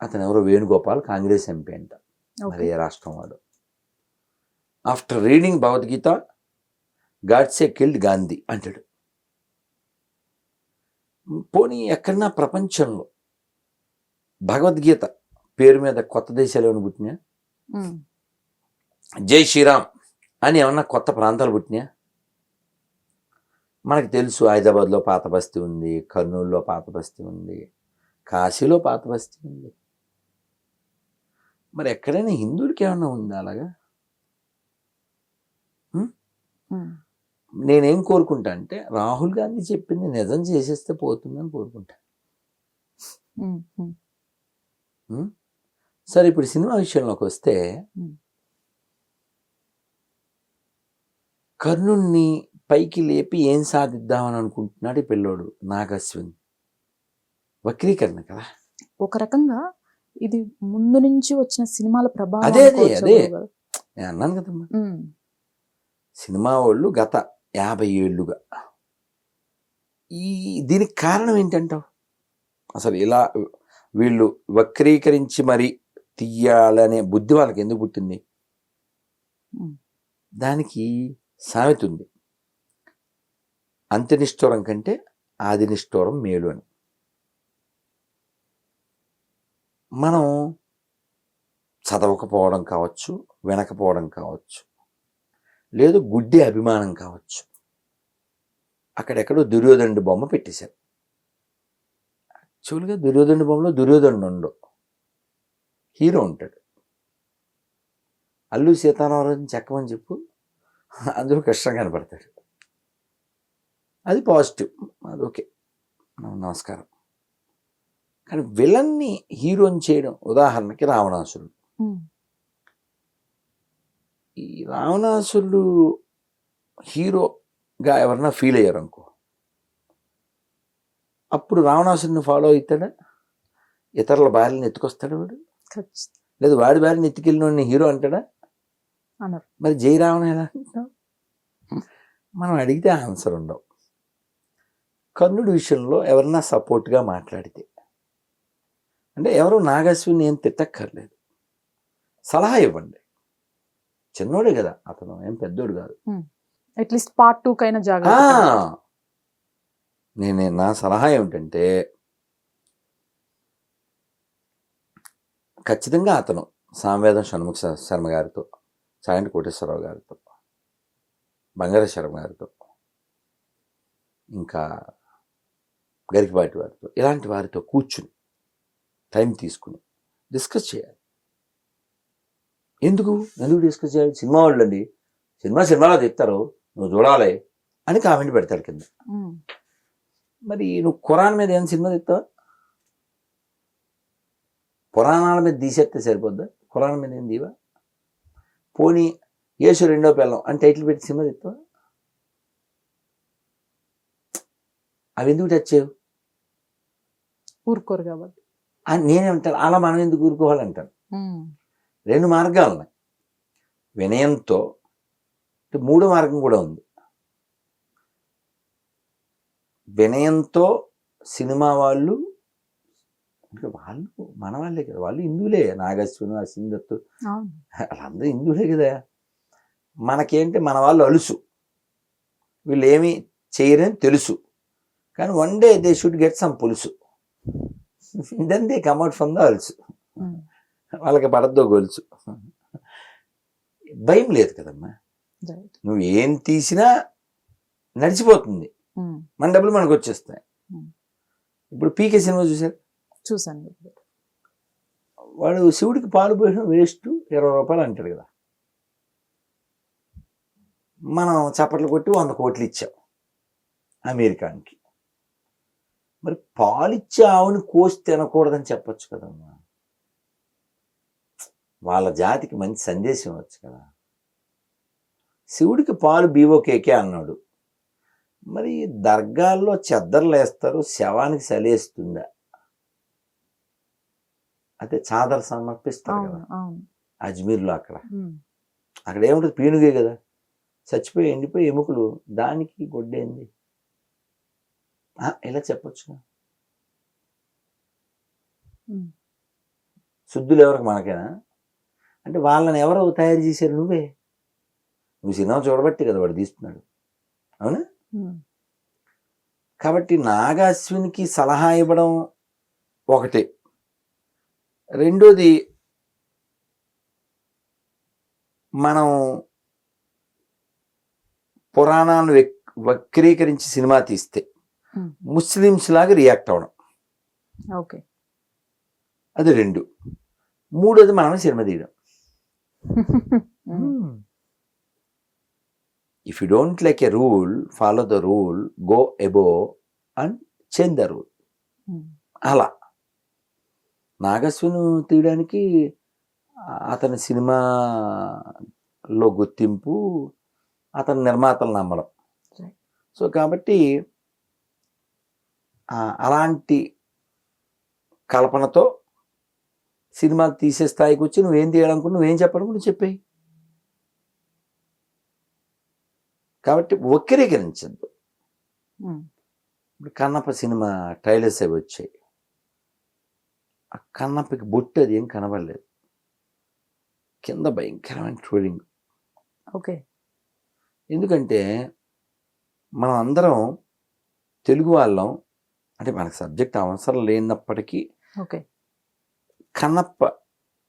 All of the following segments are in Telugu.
అతను ఎవరో వేణుగోపాల్, కాంగ్రెస్ ఎంపీ అంట, మరి ఓకే ఏ రాష్ట్రం వాడు. After reading Bhagavad Gita Godse killed Gandhi అంటాడు. పోనీ ఎక్కడన్నా ప్రపంచంలో భగవద్గీత పేరు మీద కొత్త దేశాలు ఏమైనా పుట్టినాయా? జై శ్రీరామ్ అని ఏమన్నా కొత్త ప్రాంతాలు పుట్టినాయా? మనకు తెలుసు, హైదరాబాద్లో పాత బస్తీ ఉంది, కర్నూలులో పాత బస్తీ ఉంది, కాశీలో పాత బస్తీ ఉంది. మరి ఎక్కడైనా హిందువులకి ఏమన్నా ఉందా అలాగా? నేనేం కోరుకుంటా అంటే రాహుల్ గాంధీ చెప్పింది నిజం చేసేస్తే పోతుందని కోరుకుంటా. సరే, ఇప్పుడు సినిమా విషయంలోకి వస్తే కర్ణుణ్ణి పైకి లేపి ఏం సాధిద్దామని అనుకుంటున్నాడు ఈ పిల్లోడు నాగశ్విన్. వక్రీకరణ కదా ఒక రకంగా. ఇది ముందు నుంచి వచ్చిన సినిమాల ప్రభావం. అదే నేను అన్నాను కదమ్మా, సినిమా వాళ్ళు గత 50 ఏళ్ళుగా దీనికి కారణం ఏంటంటావు? అసలు ఇలా వీళ్ళు వక్రీకరించి మరి తీయాలనే బుద్ధి వాళ్ళకి ఎందుకు పుట్టింది? దానికి సామెత ఉంది, అంత్యనిష్ఠూరం కంటే ఆదినిష్ఠూరం మేలు అని. మనం చదవకపోవడం కావచ్చు, వినకపోవడం కావచ్చు, లేదు గుడ్డి అభిమానం కావచ్చు, అక్కడెక్కడో దుర్యోధనుడి బొమ్మ పెట్టేశారు. యాక్చువల్గా దుర్యోధనుడి బొమ్మలో దుర్యోధనుడు ఉండవు, హీరో ఉంటాడు. అల్లు సీతారామరాజు చెక్కమని చెప్పు, అందులో కృష్ణ కనపడతాడు. అది పాజిటివ్, అది ఓకే, నమస్కారం. కానీ విలన్ని హీరోని చేయడం, ఉదాహరణకి రావణాసురుడు. ఈ రావణాసురుడు హీరోగా ఎవరన్నా ఫీల్ అయ్యారు అనుకో, అప్పుడు రావణాసురుడిని ఫాలో అవుతాడా? ఇతరుల భార్యని ఎత్తుకొస్తాడు వాడు? లేదు, వాడి భార్యని ఎత్తుకెళ్ళిన హీరో అంటాడా? మరి జై రావణ ఎలా అంటాం? మనం అడిగితే ఆన్సర్ ఉండవు. కర్ణుడి విషయంలో ఎవరన్నా సపోర్ట్గా మాట్లాడితే, అంటే ఎవరు నాగశ్విని ఏం తిట్టక్కర్లేదు, సలహా ఇవ్వండి. చిన్నోడే కదా అతను, ఏం పెద్దోడు కాదు. అట్లీస్ట్ పార్ట్ 2 కైనా జాగ్రత్త. నా సలహా ఏమిటంటే, ఖచ్చితంగా అతను సామవేదం షణ్ముఖ శర్మ గారితో, సాయంటి కోటేశ్వరరావు గారితో, బంగార శర్మ గారితో, ఇంకా గరికపాటి వారితో, ఇలాంటి వారితో కూర్చుని టైం తీసుకుని డిస్కస్ చేయాలి. ఎందుకు డిస్కస్ చేయాలి? సినిమా వాళ్ళు అండి, సినిమాలో చెప్తారు, నువ్వు చూడాలి అని కామెంట్ పెడతారు కింద. మరి నువ్వు ఖురాన్ మీద ఏం సినిమా తెస్తావా? పురాణాల మీద తీసేస్తే సరిపోద్దా? ఖురాన్ మీద ఏం దీవా? పోనీ యేసు రెండో పిల్లం అని టైటిల్ పెట్టి సినిమా తెస్తావా? అవి ఎందుకు టచ్ చేయవు? ఊరుకోరు కాబట్టి. నేనేమంటాను, అలా మనం ఎందుకు ఊరుకోవాలంటాను. 2 మార్గాలు ఉన్నాయి. వినయంతో, మూడో మార్గం కూడా ఉంది. వినయంతో సినిమా వాళ్ళు, మన వాళ్ళే కదా, వాళ్ళు హిందువులే, నాగశ్విను, అసిందత్తు, వాళ్ళందరూ హిందువులే కదా. మనకేంటి, మన వాళ్ళు అలుసు, వీళ్ళు ఏమి చేయరని తెలుసు, కానీ one day they should get some పులుసు, then they come out from the అలుసు. వాళ్ళకి పడద్దో గొలుసు. భయం లేదు కదమ్మా, నువ్వు ఏం తీసినా నడిచిపోతుంది, మన డబ్బులు మనకు వచ్చేస్తాయి. ఇప్పుడు పీకే సినిమా చూశాను, వాడు శివుడికి పాలు పోసిన వేస్ట్ 20 రూపాయలు అంటాడు కదా, మనం చప్పట్లు కొట్టి 100 కోట్లు ఇచ్చాం అమెరికానికి. మరి పాలిచ్చే ఆవుని కోసి తినకూడదని చెప్పచ్చు కదమ్మా, వాళ్ళ జాతికి మంచి సందేశం ఇవ్వచ్చు కదా. శివుడికి పాలు బీవోకేకే అన్నాడు, మరి దర్గాల్లో చెద్దర్లు వేస్తారు, శవానికి సలేస్తుందా? అయితే చాదర్ సమర్పిస్తారు కదా అజ్మీర్లో, అక్కడ ఏముంటుంది, పీనుగే కదా, చచ్చిపోయి ఎండిపోయి ఎముకలు, దానికి గొడ్డేంది? ఇలా చెప్పొచ్చు. శుద్ధులు ఎవరికి మనకేనా? అంటే వాళ్ళని ఎవరు తయారు చేశారు? నువ్వు సినిమా చూడబట్టి కదా వాడు తీస్తున్నాడు, అవునా? కాబట్టి నాగాశ్వినికి సలహా ఇవ్వడం ఒకటి. రెండోది, మనం పురాణాలను వక్రీకరించి సినిమా తీస్తే ముస్లిమ్స్ లాగా రియాక్ట్ అవ్వడం, ఓకే. అది 2. మూడోది మనమే సినిమా తీయడం. If you don't like a rule, follow the rule, go above and change the rule. అలా నాగశ్విని తీయడానికి అతని సినిమాలో గుర్తింపు, అతని నిర్మాతలు నమ్మడం. సో కాబట్టి అలాంటి కల్పనతో సినిమాలు తీసే స్థాయికి వచ్చి నువ్వేం తీయాలనుకుని, నువ్వేం చెప్పాలనుకుని చెప్పేయి. కాబట్టి వక్రీకరించద్దు. ఇప్పుడు కన్నప్ప సినిమా ట్రైలర్స్ అవి వచ్చాయి. ఆ కన్నప్పకి బొట్టు అది ఏం కనబడలేదు, కింద భయంకరమైన ట్రోలింగ్. ఓకే. ఎందుకంటే మనం అందరం తెలుగు వాళ్ళం, అంటే మనకు సబ్జెక్ట్ అవసరం లేనప్పటికీ ఓకే, కన్నప్ప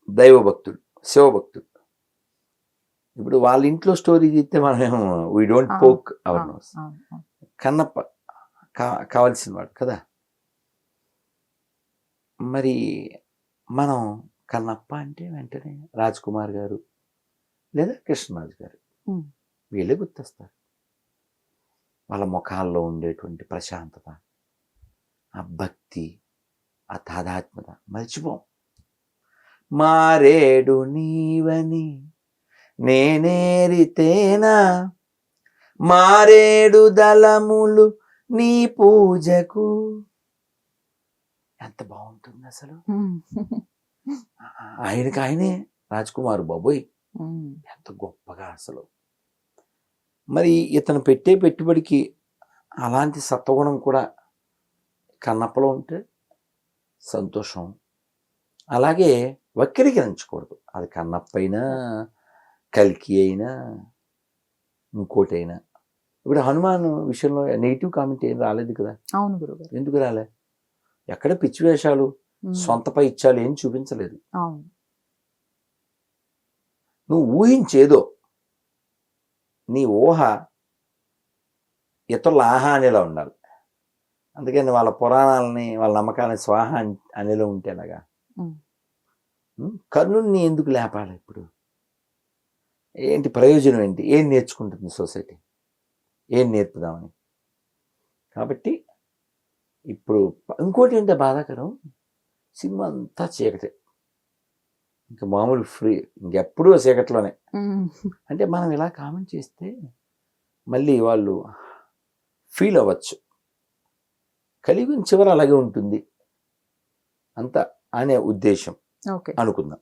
దైవభక్తుడు, శివభక్తుడు. ఇప్పుడు వాళ్ళ ఇంట్లో స్టోరీ తీస్తే మనం we don't poke our nose. Kannappa కావాల్సిన వాడు కదా. మరి మనం కన్నప్ప అంటే వెంటనే రాజ్ కుమార్ గారు లేదా కృష్ణరాజు గారు వీళ్ళే గుర్తొస్తారు. వాళ్ళ ముఖాల్లో ఉండేటువంటి ప్రశాంతత, ఆ భక్తి, ఆ తాదాత్మ్యత మర్చిపోం. మారేడు నీవని నేనేరితేనా, మారేడు దళములు నీ పూజకు. ఎంత బాగుంటుంది అసలు. ఆయనకి ఆయనే రాజ్ కుమార్ బాబోయ్, ఎంత గొప్పగా అసలు. మరి ఇతను పెట్టే పెట్టుబడికి అలాంటి సత్వగుణం కూడా కన్నప్పలో ఉంటే సంతోషం. అలాగే వక్రీకరించకూడదు. అది కన్నప్ప అయినా, కల్కి అయినా, ఇంకోటి అయినా. ఇప్పుడు హనుమాన్ విషయంలో నెగిటివ్ కామెంట్ ఏం రాలేదు కదా. అవును గురుగారు. ఎందుకు రాలే? ఎక్కడ పిచ్చి వేషాలు, సొంత పైచ్యాలు ఏం చూపించలేదు. నువ్వు ఊహించేదో, నీ ఊహ ఇతరుల ఆహా అనేలా ఉండాలి. అందుకని వాళ్ళ పురాణాలని, వాళ్ళ నమ్మకాలని స్వాహ అనేలా ఉంటేలాగా. కర్ణుడిని ఎందుకు లేపాలి? ఇప్పుడు ఏంటి ప్రయోజనం? ఏంటి? ఏం నేర్చుకుంటుంది సొసైటీ? ఏం నేర్పుదామని? కాబట్టి ఇప్పుడు ఇంకోటి ఏంటో బాధాకరం, సినిమా అంతా చీకటే, ఇంకా మామూలు ఫ్రీ, ఇంకెప్పుడూ చీకట్లోనే. అంటే మనం ఇలా కామెంట్ చేస్తే మళ్ళీ వాళ్ళు ఫీల్ అవ్వచ్చు, కలియుగం చివరి అలాగే ఉంటుంది అంత అనే ఉద్దేశం అనుకుందాం.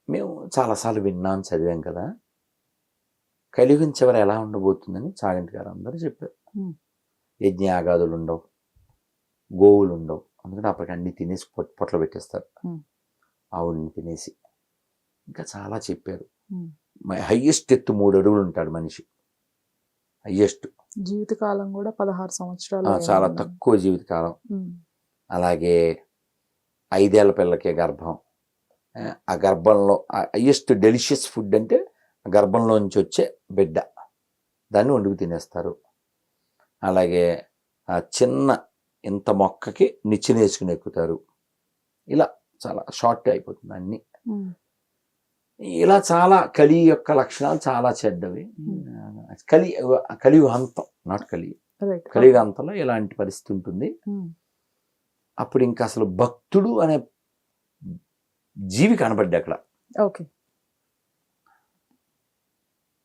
మేము చాలాసార్లు విన్నాం, చదివాం కదా. కలియుగం చివర ఎలా ఉండబోతుందని చాగంటి గారు అందరూ చెప్పారు. యజ్ఞయాగాదులు ఉండవు, గోవులు ఉండవు, అందుకని అప్పటికి అన్ని తినేసి పొట్లు పెట్టేస్తారు, ఆవుల్ని తినేసి. ఇంకా చాలా చెప్పారు. హయ్యెస్ట్ ఎత్తు 3 అడుగులు ఉంటాడు మనిషి, హయ్యెస్ట్. జీవితకాలం కూడా 16 సంవత్సరాలు, చాలా తక్కువ జీవితకాలం. అలాగే 5 ఏళ్ల పిల్లకే గర్భం. ఆ గర్భంలో హయ్యెస్ట్ డెలిషియస్ ఫుడ్ అంటే గర్భంలోంచి వచ్చే బిడ్డ, దాన్ని వండుకు తినేస్తారు. అలాగే ఆ చిన్న ఇంత మొక్కకి నిచ్చెనేసుకుని ఎక్కుతారు. ఇలా చాలా షార్ట్ అయిపోతుంది అన్ని. ఇలా చాలా కలి యొక్క లక్షణాలు చాలా చెడ్డవి. కలియుగ అంతం, నాట్ కలియుగ అంతంలో ఇలాంటి పరిస్థితి ఉంటుంది. అప్పుడు ఇంకా అసలు భక్తుడు అనే జీవి కనబడ్డా అక్కడ.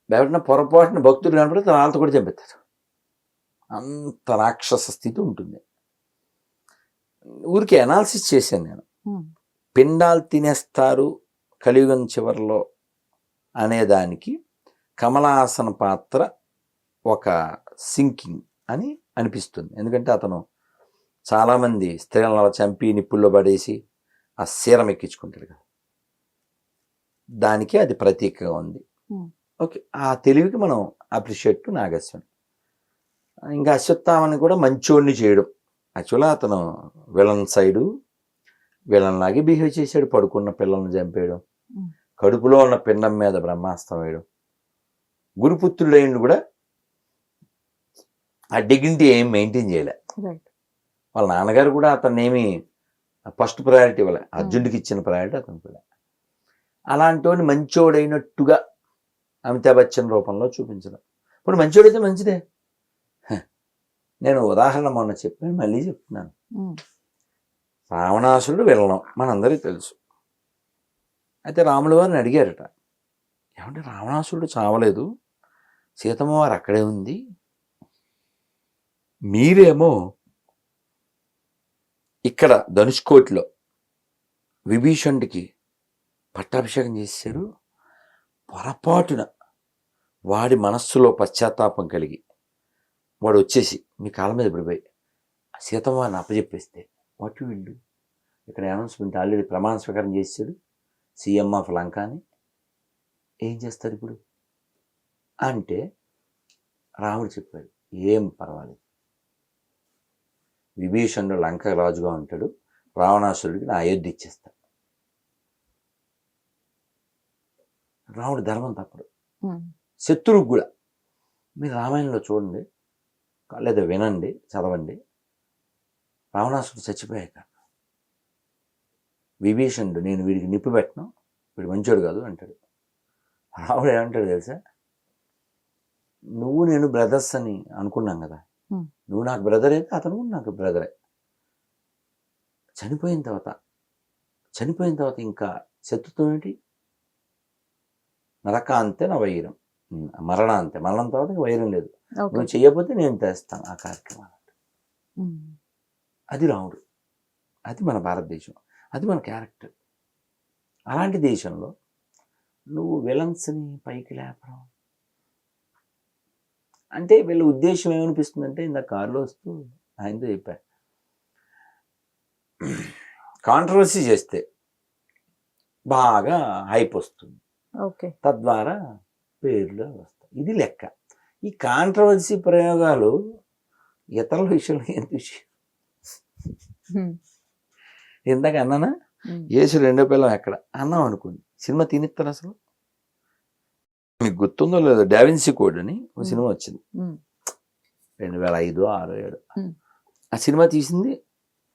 ఎవరైనా పొరపాటున భక్తుడు కనపడితే వాళ్ళతో కూడా చంపేస్తారు. అంత రాక్షస స్థితి ఉంటుంది. ఊరికి అనాలిసిస్ చేశాను నేను. పిండాలు తినేస్తారు కలియుగం చివరిలో అనేదానికి కమలహాసన్ పాత్ర ఒక సింకింగ్ అని అనిపిస్తుంది. ఎందుకంటే అతను చాలామంది స్త్రీలను చంపి నిప్పుల్లో పడేసి ఆ సీరం ఎక్కించుకుంటాడు కదా, దానికి అది ప్రతీకగా ఉంది. ఓకే, ఆ తెలివికి మనం అప్రిషియేట్ నాగస్వామి. ఇంకా అశ్వత్థామని కూడా మంచోడిని చేయడం. యాక్చువల్గా అతను విలన్ సైడు విలన్ లాగే బిహేవ్ చేశాడు. పడుకున్న పిల్లల్ని చంపేయడం, కడుపులో ఉన్న పిండం మీద బ్రహ్మాస్త్రం వేయడం. గురుపుత్రుడైన కూడా ఆ డిగ్నిటీ ఏం మెయింటైన్ చేయలే. వాళ్ళ నాన్నగారు కూడా అతన్ని ఏమి ఫస్ట్ ప్రయారిటీ ఇవ్వలే, అర్జునుడికి ఇచ్చిన ప్రయారిటీ అతనికి కూడా. అలాంటి మంచోడైనట్టుగా అమితాబ్ బచ్చన్ రూపంలో చూపించడం. ఇప్పుడు మంచోడైతే మంచిదే. నేను ఉదాహరణ మొన్న చెప్పాను, మళ్ళీ చెప్తున్నాను. రావణాసురుడు వెళ్ళడం మనందరికీ తెలుసు. అయితే రాముల వారిని అడిగారట, ఏమంటే రావణాసురుడు చావలేదు, సీతమ్మ వారు అక్కడే ఉంది, మీరేమో ఇక్కడ ధనుష్కోటిలో విభీషణుడికి పట్టాభిషేకం చేశారు. పొరపాటున వాడి మనస్సులో పశ్చాత్తాపం కలిగి వాడు వచ్చేసి మీ కాళ్ళ మీద పడిపోయి సీతమ్మ వారిని అప్పచెప్పేస్తే వాట్ యు విల్ డూ? ఇక్కడ అనౌన్స్మెంట్ ఆల్రెడీ ప్రమాణ స్వీకారం చేశాడు సీఎం ఆఫ్ లంక అని. ఏం చేస్తారు ఇప్పుడు అంటే రాముడు చెప్పాడు, ఏం పర్వాలేదు, విభీషణుడు లంక రాజుగా ఉంటాడు, రావణాసురుడికి నా అయోధ్య ఇచ్చేస్తాడు. రాముడు ధర్మం తప్పడు. శత్రువుకు కూడా మీరు రామాయణంలో చూడండి, లేదా వినండి, చదవండి. రావణాసురుడు చచ్చిపోయాక విభీషణుడు నేను వీడికి నిప్పు పెట్టను, వీడు మంచోడు కాదు అంటాడు. రాముడు ఏమంటాడు తెలుసా, నువ్వు నేను బ్రదర్స్ అని అనుకున్నాం కదా, నువ్వు నాకు బ్రదర్ అయితే అతను నాకు బ్రదరే. చనిపోయిన తర్వాత ఇంకా శత్రుత్వం ఏంటి? నరకాంతే నా వైరం, మరణాంతే, మరణం తర్వాత ఇంకా వైరం లేదు. నువ్వు చెయ్యకపోతే నేను తెస్తాను ఆ కార్యక్రమం. అది రాముడు, అది మన భారతదేశం, అది మన క్యారెక్టర్. అలాంటి దేశంలో నువ్వు విలన్స్ని పైకి లేపడం అంటే వీళ్ళ ఉద్దేశం ఏమనిపిస్తుందంటే, ఇంత కారులో వస్తూ ఆయనతో చెప్పా, కాంట్రవర్సీ చేస్తే బాగా హైప్ వస్తుంది, తద్వారా పేర్లు వస్తాయి. ఇది లెక్క. ఈ కాంట్రవర్సీ ప్రయోగాలు ఇతరుల విషయంలో ఎంత విషయం. ఇందాక అన్నానా, యేసు రెండో పిల్లం ఎక్కడ అన్నాం అనుకోండి, సినిమా తినిస్తారు అసలు. మీకు గుర్తుందో లేదో, డావిన్సీ కోడ్ అని ఒక సినిమా వచ్చింది 2005, 2006, 2007. ఆ సినిమా తీసింది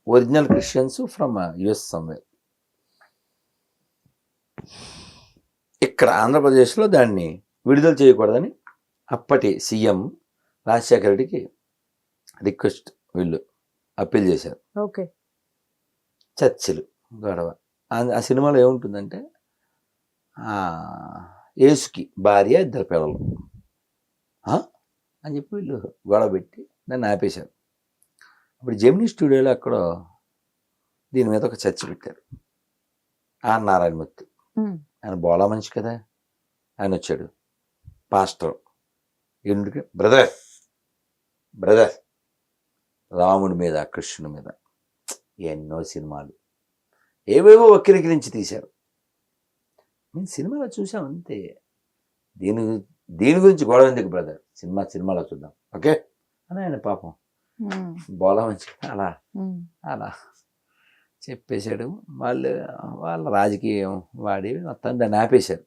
original Christians from US somewhere. ఇక్కడ ఆంధ్రప్రదేశ్లో దాన్ని విడుదల చేయకూడదని అప్పటి సీఎం రాజశేఖర రెడ్డికి రిక్వెస్ట్ వీళ్ళు అప్పీల్ చేశారు. చర్చలు గొడవ. ఆ సినిమాలో ఏముంటుందంటే, యేసుకి భార్య, 2 పిల్లలు అని చెప్పి వీళ్ళు గొడవ పెట్టి దాన్ని ఆపేశారు. అప్పుడు జెమినీ స్టూడియోలో అక్కడ దీని మీద ఒక చర్చ పెట్టారు. నారాయణమూర్తి ఆయన బోలా మనిషి కదా, ఆయన వచ్చాడు, పాస్టర్, ఎందుకు బ్రదర్ రాముడి మీద, కృష్ణుడి మీద ఎన్నో సినిమాలు ఏవేవో వక్రీకరించి తీశారు. మేము సినిమాలో చూసాం అంతే. దీని గురించి గొడవ ఎందుకు బ్రదర్, సినిమాలో చూద్దాం ఓకే అని ఆయన పాపం బోలా మంచి అలా చెప్పేశాడు. వాళ్ళ రాజకీయం వాడి మొత్తం దాన్ని ఆపేశారు.